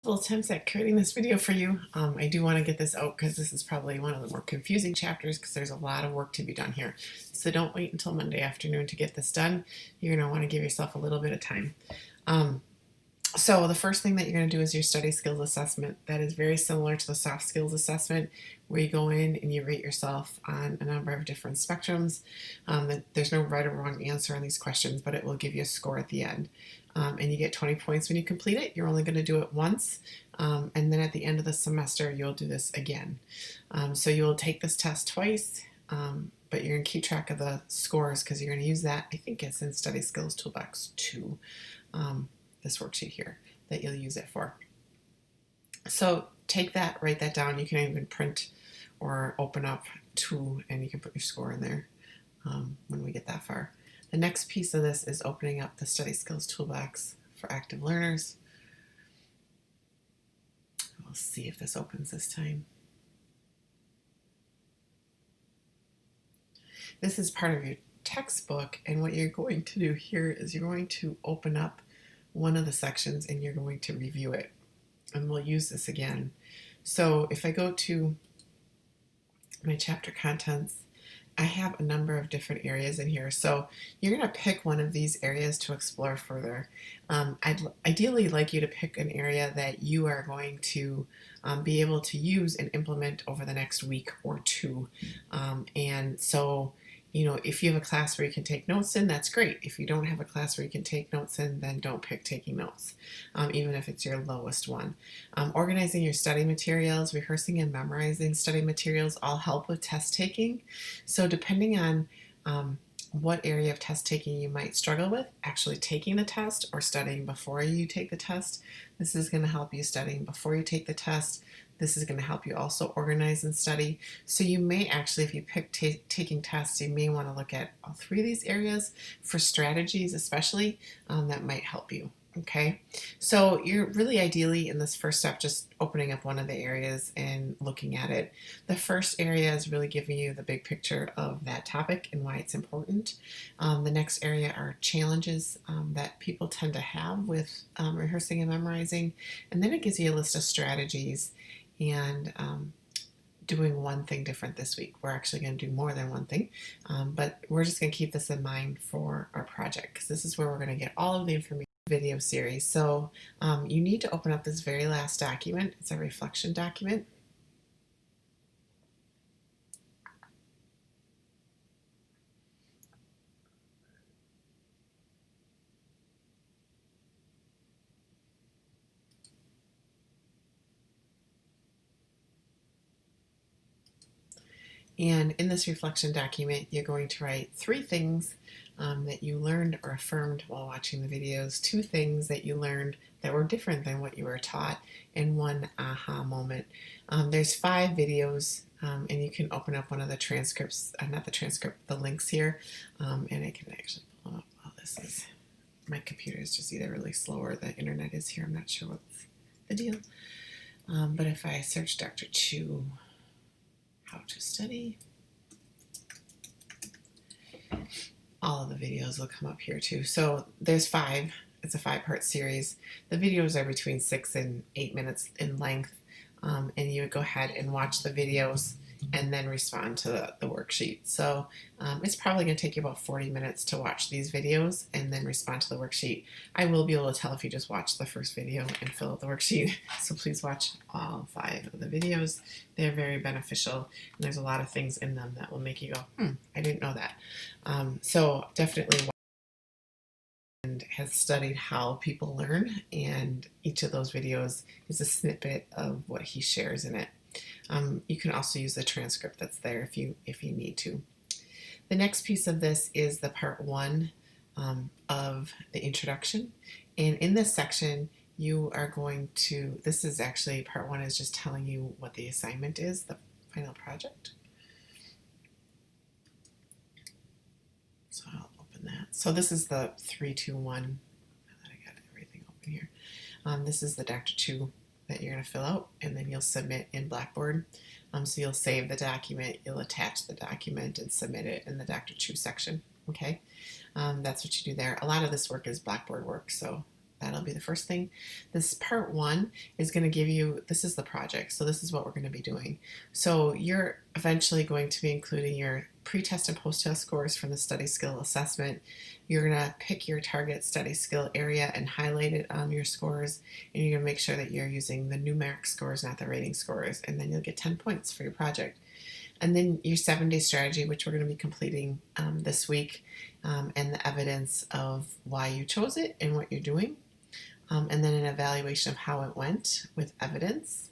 Little attempts at creating this video for you. I do want to get this out because this is probably one of the more confusing chapters because there's a lot of work to be done here. So don't wait until Monday afternoon to get this done. You're going to want to give yourself a little bit of time. So the first thing that you're going to do is your study skills assessment. That is very similar to the soft skills assessment, where you go in and you rate yourself on a number of different spectrums. There's no right or wrong answer on these questions, but it will give you a score at the end. And you get 20 points when you complete it. You're only going to do it once. And then at the end of the semester, you'll do this again. So you'll take this test twice, but you're going to keep track of the scores because you're going to use that. I think it's in Study Skills Toolbox 2. This worksheet here that you'll use it for. So take that, write that down. You can even print or open up two and you can put your score in there when we get that far. The next piece of this is opening up the Study Skills Toolbox for active learners. We'll see if this opens this time. This is part of your textbook, and what you're going to do here is you're going to open up one of the sections and you're going to review it, and we'll use this again. So if I go to my chapter contents, I have a number of different areas in here. So you're going to pick one of these areas to explore further. I'd ideally like you to pick an area that you are going to be able to use and implement over the next week or two. And so, you know, if you have a class where you can take notes in, that's great. If you don't have a class where you can take notes in, then don't pick taking notes, even if it's your lowest one. Organizing your study materials, rehearsing and memorizing study materials all help with test taking. So depending on what area of test taking you might struggle with, actually taking the test or studying before you take the test, this is going to help you studying before you take the test. This is going to help you also organize and study. So you may actually, if you pick taking tests, you may want to look at all three of these areas for strategies, especially that might help you. Okay, so you're really ideally in this first step just opening up one of the areas and looking at it. The first area is really giving you the big picture of that topic and why it's important. The next area are challenges that people tend to have with rehearsing and memorizing, and then it gives you a list of strategies and doing one thing different this week. We're actually going to do more than one thing, but we're just going to keep this in mind for our project because this is where we're going to get all of the information video series. So you need to open up this very last document. It's a reflection document. And in this reflection document, you're going to write 3 things that you learned or affirmed while watching the videos, 2 things that you learned that were different than what you were taught, and 1 aha moment. There's 5 videos, and you can open up one of the transcripts, not the transcript, the links here, and I can actually pull them up while this is, my computer is just either really slow or the internet is here. I'm not sure what's the deal. But if I search Dr. Chu, how to study, all of the videos will come up here too. So there's 5. It's a 5-part series. The videos are between 6 and 8 minutes in length, and you would go ahead and watch the videos and then respond to the worksheet. So it's probably going to take you about 40 minutes to watch these videos and then respond to the worksheet. I will be able to tell if you just watch the first video and fill out the worksheet. So please watch all 5 of the videos. They're very beneficial, and there's a lot of things in them that will make you go, I didn't know that. So definitely watch and has studied how people learn, and each of those videos is a snippet of what he shares in it. You can also use the transcript that's there if you need to. The next piece of this is the part 1 of the introduction, and in this section you are going to, this is actually part 1 is just telling you what the assignment is, the final project. So I'll open that. So this is the 3, 2, 1. Now that I got everything open here. This is the Dr. Chu that you're going to fill out, and then you'll submit in Blackboard. So you'll save the document, you'll attach the document and submit it in the Dr. Chu section. Okay, that's what you do there. A lot of this work is Blackboard work, so That'll be the first thing. This part 1 is going to give you, this is the project, so this is what we're going to be doing. So you're eventually going to be including your pre-test and post-test scores from the study skill assessment. You're going to pick your target study skill area and highlight it on your scores, and you're going to make sure that you're using the numeric scores, not the rating scores, and then you'll get 10 points for your project. And then your 7-day strategy, which we're going to be completing this week, and the evidence of why you chose it and what you're doing. And then an evaluation of how it went with evidence.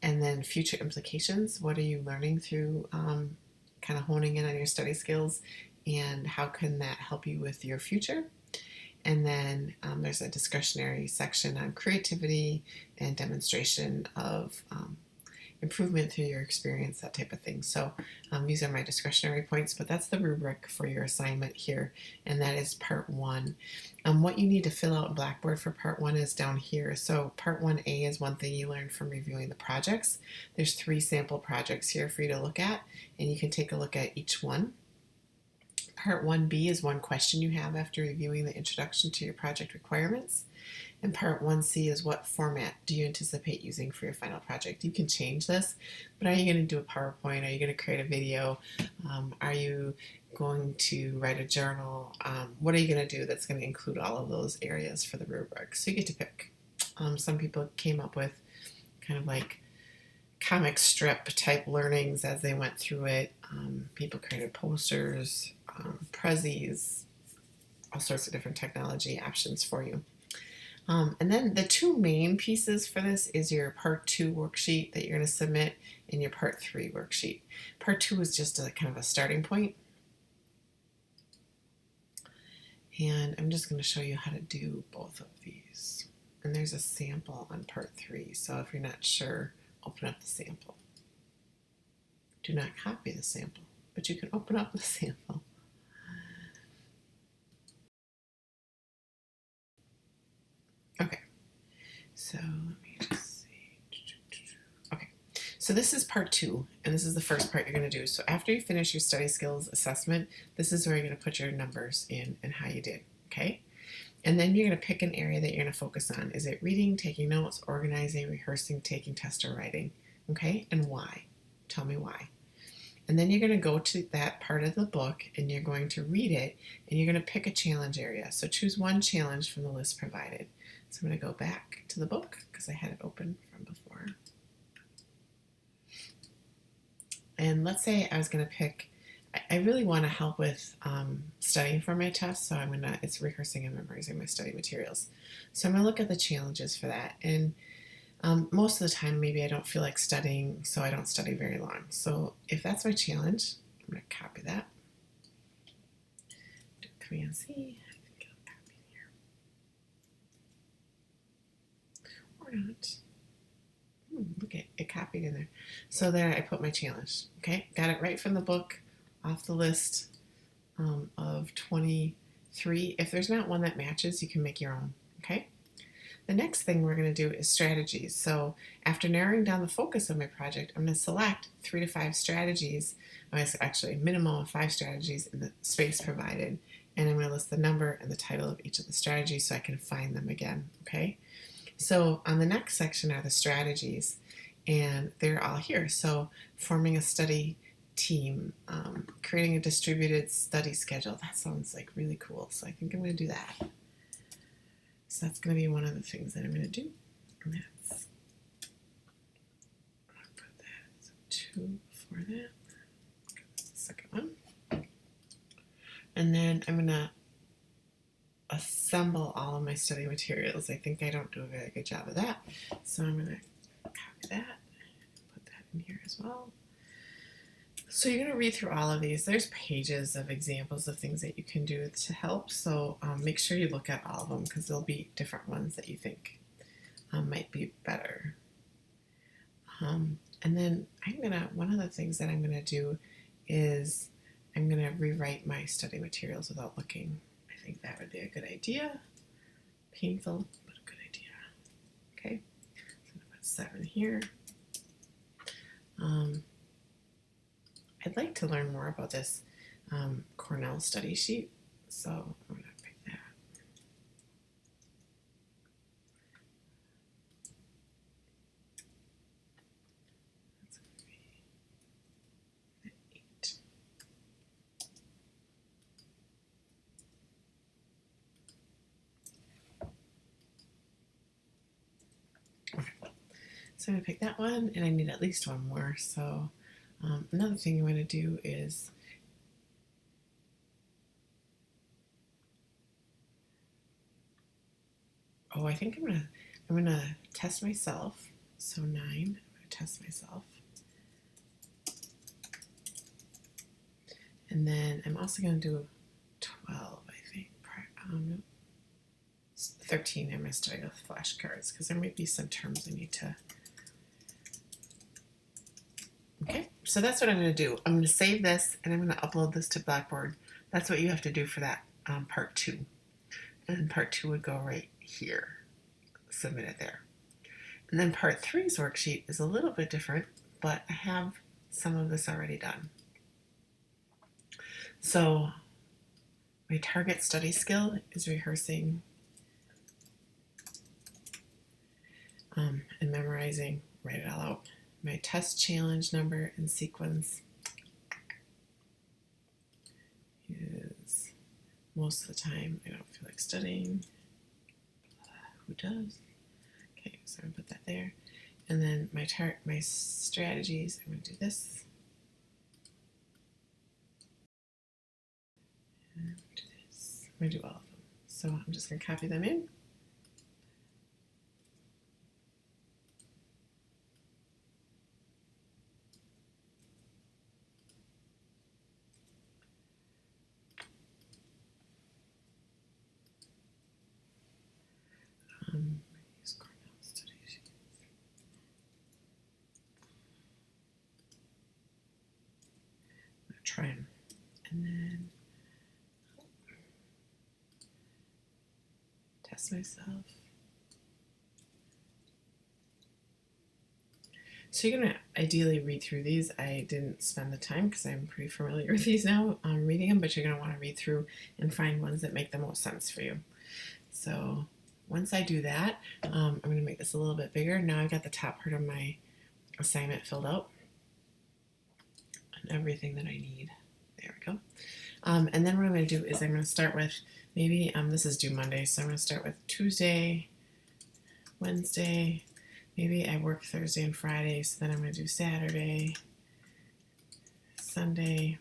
And then future implications. What are you learning through kind of honing in on your study skills, and how can that help you with your future? And then there's a discretionary section on creativity and demonstration of improvement through your experience, that type of thing. So these are my discretionary points, but that's the rubric for your assignment here, and that is part 1. What you need to fill out in Blackboard for part 1 is down here. So part 1A is one thing you learned from reviewing the projects. There's 3 sample projects here for you to look at, and you can take a look at each one. Part 1B is one question you have after reviewing the introduction to your project requirements. And part 1C is what format do you anticipate using for your final project. You can change this, but are you going to do a PowerPoint? Are you going to create a video? Are you going to write a journal? What are you going to do that's going to include all of those areas for the rubric? So you get to pick. Some people came up with kind of like comic strip type learnings as they went through it. People created posters, prezzies, all sorts of different technology options for you. And then the 2 main pieces for this is your part 2 worksheet that you're going to submit, and your part 3 worksheet. Part 2 is just a kind of a starting point. And I'm just going to show you how to do both of these. And there's a sample on part 3, so if you're not sure, open up the sample. Do not copy the sample, but you can open up the sample. Okay, so let me just see. Okay, so this is part 2, and this is the first part you're going to do. So after you finish your study skills assessment, this is where you're going to put your numbers in and how you did, okay? And then you're going to pick an area that you're going to focus on. Is it reading, taking notes, organizing, rehearsing, taking tests, or writing? Okay, and why? Tell me why. And then you're going to go to that part of the book, and you're going to read it, and you're going to pick a challenge area. So choose one challenge from the list provided. So I'm going to go back to the book because I had it open from before. And let's say I was going to pick, I really want to help with studying for my test, so it's rehearsing and memorizing my study materials. So I'm going to look at the challenges for that. And most of the time, maybe I don't feel like studying, so I don't study very long. So if that's my challenge, I'm going to copy that. Do Command C. I think I'll copy here. Or not. Look at it copied in there. So there I put my challenge. Okay, got it right from the book, off the list of 23. If there's not one that matches, you can make your own. Okay. The next thing we're going to do is strategies. So after narrowing down the focus of my project, I'm going to select 3 to 5 strategies. Actually, a minimum of 5 strategies in the space provided. And I'm going to list the number and the title of each of the strategies so I can find them again. Okay. So on the next section are the strategies, and they're all here. So forming a study team, creating a distributed study schedule. That sounds like really cool. So I think I'm going to do that. So that's going to be one of the things that I'm going to do. And that's, I'll put that as a 2 for that. That's the second one. And then I'm going to assemble all of my study materials. I think I don't do a very good job of that. So I'm going to copy that, put that in here as well. So you're going to read through all of these. There's pages of examples of things that you can do to help. So make sure you look at all of them because there'll be different ones that you think might be better. And then one of the things that I'm going to do is I'm going to rewrite my study materials without looking. I think that would be a good idea. Painful, but a good idea. Okay, so I'm going to put 7 here. I'd like to learn more about this Cornell study sheet, so I'm going to pick that. So I'm going to pick that one, and I need at least one more. So another thing I'm going to do is I think I'm gonna test myself. So 9, I'm gonna test myself. And then I'm also gonna do 12, I think. 13, I'm gonna study with flashcards because there might be some terms I need to. Okay, so that's what I'm gonna do. I'm gonna save this and I'm gonna upload this to Blackboard. That's what you have to do for that part 2. And part 2 would go right here. Submit it there. And then part 3's worksheet is a little bit different, but I have some of this already done. So my target study skill is rehearsing and memorizing, write it all out. My test challenge number and sequence is most of the time I don't feel like studying. Who does? Okay, so I'm gonna put that there. And then my strategies, I'm gonna do this. And do this. I'm gonna do all of them. So I'm just gonna copy them in. Use Cornell study sheets. I'm gonna try them, and then test myself. So you're gonna ideally read through these. I didn't spend the time because I'm pretty familiar with these now, reading them, but you're gonna want to read through and find ones that make the most sense for you. So once I do that, I'm going to make this a little bit bigger. Now I've got the top part of my assignment filled out and everything that I need. There we go. And then what I'm going to do is I'm going to start with maybe, this is due Monday, so I'm going to start with Tuesday, Wednesday, maybe I work Thursday and Friday, so then I'm going to do Saturday, Sunday,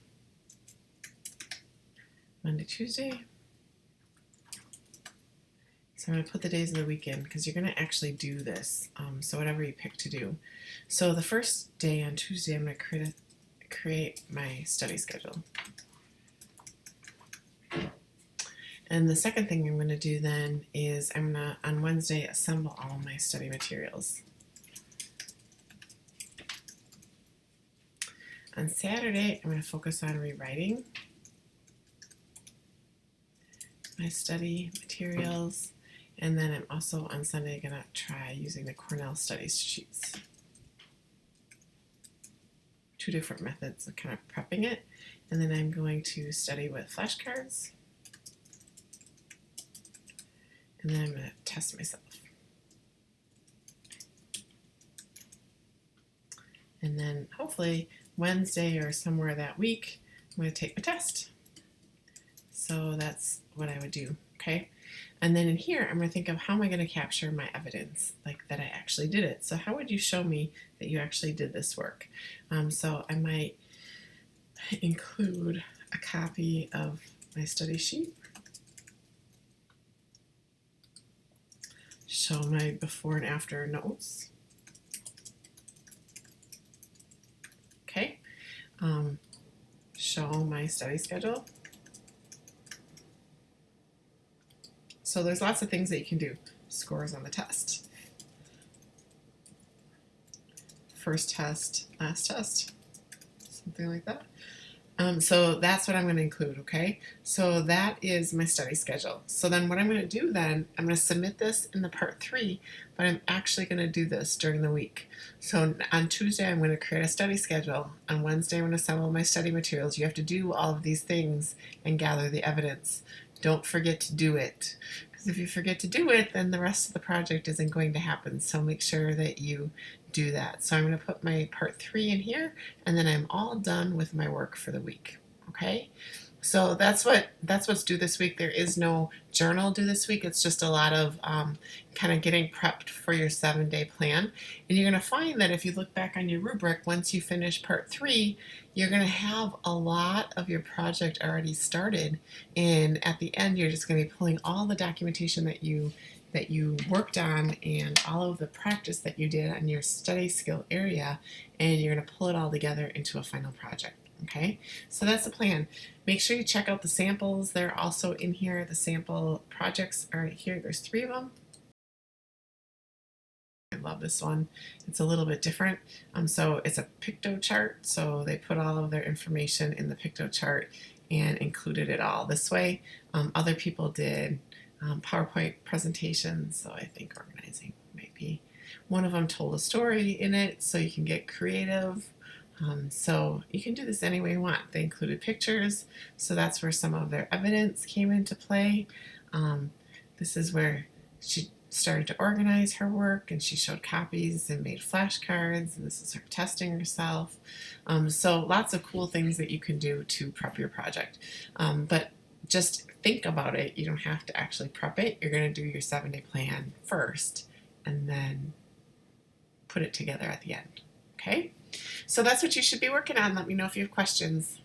Monday, Tuesday. So I'm going to put the days of the week in because you're going to actually do this, so whatever you pick to do. So the first day on Tuesday, I'm going to create my study schedule. And the second thing I'm going to do then is I'm going to, on Wednesday, assemble all my study materials. On Saturday, I'm going to focus on rewriting my study materials. And then I'm also on Sunday going to try using the Cornell study sheets. 2 different methods of kind of prepping it. And then I'm going to study with flashcards. And then I'm going to test myself. And then hopefully Wednesday or somewhere that week, I'm going to take my test. So that's what I would do, okay? And then in here, I'm going to think of how am I going to capture my evidence, like that I actually did it. So how would you show me that you actually did this work? So I might include a copy of my study sheet, show my before and after notes, okay, show my study schedule. So there's lots of things that you can do. Scores on the test. First test, last test, something like that. So that's what I'm going to include, okay? So that is my study schedule. So then what I'm going to do then, I'm going to submit this in the part 3, but I'm actually going to do this during the week. So on Tuesday, I'm going to create a study schedule. On Wednesday, I'm going to assemble my study materials. You have to do all of these things and gather the evidence. Don't forget to do it. Because if you forget to do it, then the rest of the project isn't going to happen. So make sure that you do that. So I'm going to put my part 3 in here, and then I'm all done with my work for the week. Okay? So that's what's due this week. There is no journal due this week. It's just a lot of kind of getting prepped for your 7-day plan. And you're going to find that if you look back on your rubric, once you finish part 3, you're going to have a lot of your project already started. And at the end, you're just going to be pulling all the documentation that you worked on and all of the practice that you did on your study skill area, and you're going to pull it all together into a final project. Okay, so that's the plan. Make sure you check out the samples. They're also in here. The sample projects are here. There's 3 of them. I love this one. It's a little bit different. So it's a picto chart. So they put all of their information in the picto chart and included it all this way. Other people did PowerPoint presentations. So I think organizing might be one of them. Told a story in it, so you can get creative. So you can do this any way you want. They included pictures, so that's where some of their evidence came into play. This is where she started to organize her work, and she showed copies and made flashcards, and this is her testing herself. So lots of cool things that you can do to prep your project. But just think about it. You don't have to actually prep it. You're going to do your 7-day plan first and then put it together at the end. Okay? So that's what you should be working on. Let me know if you have questions.